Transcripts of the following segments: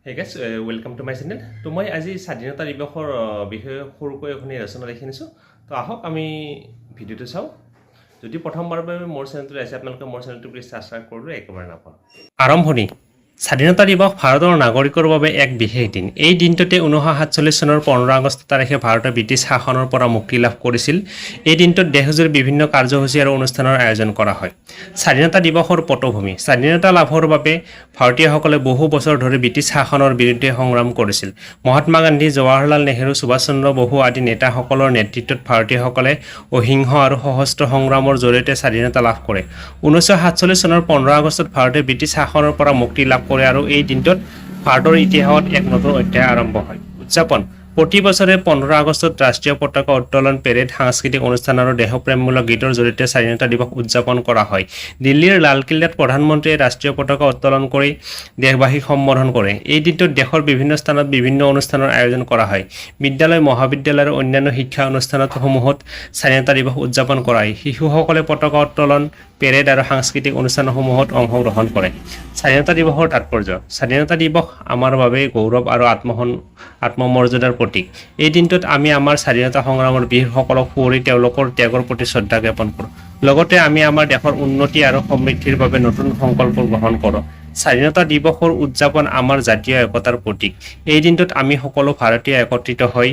Hey guys, welcome to my channel. তো মই আজি স্বাধীনতা দিৱসৰ বিষয়ে সৰুকৈ এখন ৰচনা লিখি নিছো। তো আহক আমি ভিডিওটো চাও। যদি প্ৰথমবাৰৰ বাবে মোৰ চেনেলটো আছে আপোনালোকে মোৰ চেনেলটো প্লিজ সাবস্ক্ৰাইব কৰক একেবাৰে নাপাব। আৰম্ভণি স্বাধীনতা দিৱস ভাৰতৰ নাগৰিকৰ বাবে এক বিশেষ দিন। এই দিনটোতে 1947 চনৰ 15 আগষ্ট তাৰিখে ভাৰতে ব্ৰিটিছ শাসনৰ পৰা মুক্তি লাভ কৰিছিল। এই দিনটোত দেশজুৰি বিভিন্ন কাৰ্যসূচী আৰু অনুষ্ঠানৰ আয়োজন কৰা হয়। স্বাধীনতা দিৱসৰ পটভূমি স্বাধীনতা লাভৰ বাবে ভাৰতীয়সকলে বহু বছৰ ধৰি ব্ৰিটিছ শাসনৰ বিৰুদ্ধে সংগ্ৰাম কৰিছিল। মহাত্মা গান্ধী, জৱাহৰলাল নেহৰু, সুভাষ চন্দ্ৰ বসু আদি নেতাসকলৰ নেতৃত্বত ভাৰতীয়সকলে অহিংস আৰু সশস্ত্ৰ সংগ্ৰামৰ জৰিয়তে স্বাধীনতা লাভ কৰে। 1947 চনৰ 15 আগষ্টত ভাৰতে ব্ৰিটিছ শাসনৰ পৰা মুক্তি লাভ কৰে আৰু এই দিনটোত ভাৰতৰ ইতিহাসত এক নতুন অধ্যায় আৰম্ভ হয়। উদযাপন প্ৰতি বছৰে 15 আগষ্টত ৰাষ্ট্ৰীয় পতাকা উত্তোলন, পেৰেড, সাংস্কৃতিক অনুষ্ঠান আৰু দেশপ্ৰেমমূলক গীতৰ জৰিয়তে স্বাধীনতা দিৱস উদযাপন কৰা হয়। দিল্লীৰ লালকিল্লাত প্ৰধানমন্ত্ৰীয়ে ৰাষ্ট্ৰীয় পতাকা উত্তোলন কৰি দেশবাসীক সম্বোধন কৰে। এই দিনটোত দেশৰ বিভিন্ন স্থানত বিভিন্ন অনুষ্ঠানৰ আয়োজন কৰা হয়। বিদ্যালয়, মহাবিদ্যালয় আৰু অন্যান্য শিক্ষা অনুষ্ঠানসমূহত স্বাধীনতা দিৱস উদযাপন কৰা হয়। শিশুসকলে পতাকা উত্তোলন, পেৰেড আৰু সাংস্কৃতিক অনুষ্ঠানসমূহত অংশগ্ৰহণ কৰে। স্বাধীনতা দিৱসৰ তাৎপৰ্য স্বাধীনতা দিৱস আমাৰ বাবে গৌৰৱ আৰু আত্মমৰ্যাদাৰ প্ৰতীক। এই দিনটোত আমি আমাৰ স্বাধীনতা সংগ্ৰামৰ বীৰসকলক সুঁৱৰি তেওঁলোকৰ ত্যাগৰ প্ৰতি শ্ৰদ্ধা জ্ঞাপন কৰোঁ। লগতে আমি আমাৰ দেশৰ উন্নতি আৰু সমৃদ্ধিৰ বাবে নতুন সংকল্প গ্ৰহণ কৰোঁ। স্বাধীনতা দিৱসৰ উদযাপন আমাৰ জাতীয় একতাৰ প্ৰতীক। এই দিনটোত আমি সকলো ভাৰতীয় একত্ৰিত হৈ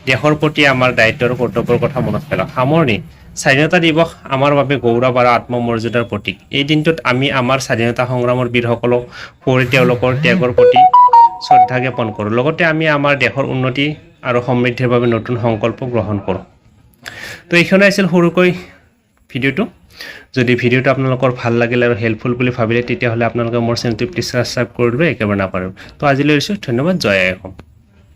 দেশৰ প্ৰতি আমাৰ দায়িত্ব আৰু কৰ্তব্যৰ কথা মনত পেলাওঁ। সামৰণি স্বাধীনতা দিৱস আমাৰ বাবে গৌৰৱ আৰু আত্মমৰ্যাদাৰ প্ৰতীক। এই দিনটোত আমি আমাৰ স্বাধীনতা সংগ্ৰামৰ বীৰসকলক সুঁৱৰি তেওঁলোকৰ ত্যাগৰ প্ৰতি শ্ৰদ্ধা জ্ঞাপন কৰোঁ। লগতে আমি আমাৰ দেশৰ উন্নতি আৰু সমৃদ্ধিৰ বাবে নতুন সংকল্প গ্ৰহণ কৰোঁ। তো এইখনে আছিল সৰুকৈ ভিডিওটো। যদি ভিডিওটো আপোনালোকৰ ভাল লাগিল আৰু হেল্পফুল বুলি ভাবিলে তেতিয়াহ'লে আপোনালোকে মোৰ চেনেলটো প্লিজ সাবস্ক্ৰাইব কৰি দিব একেবাৰে নাপাহৰিব। তো আজিলৈ এৰিছোঁ, ধন্যবাদ। জয় আই অসম।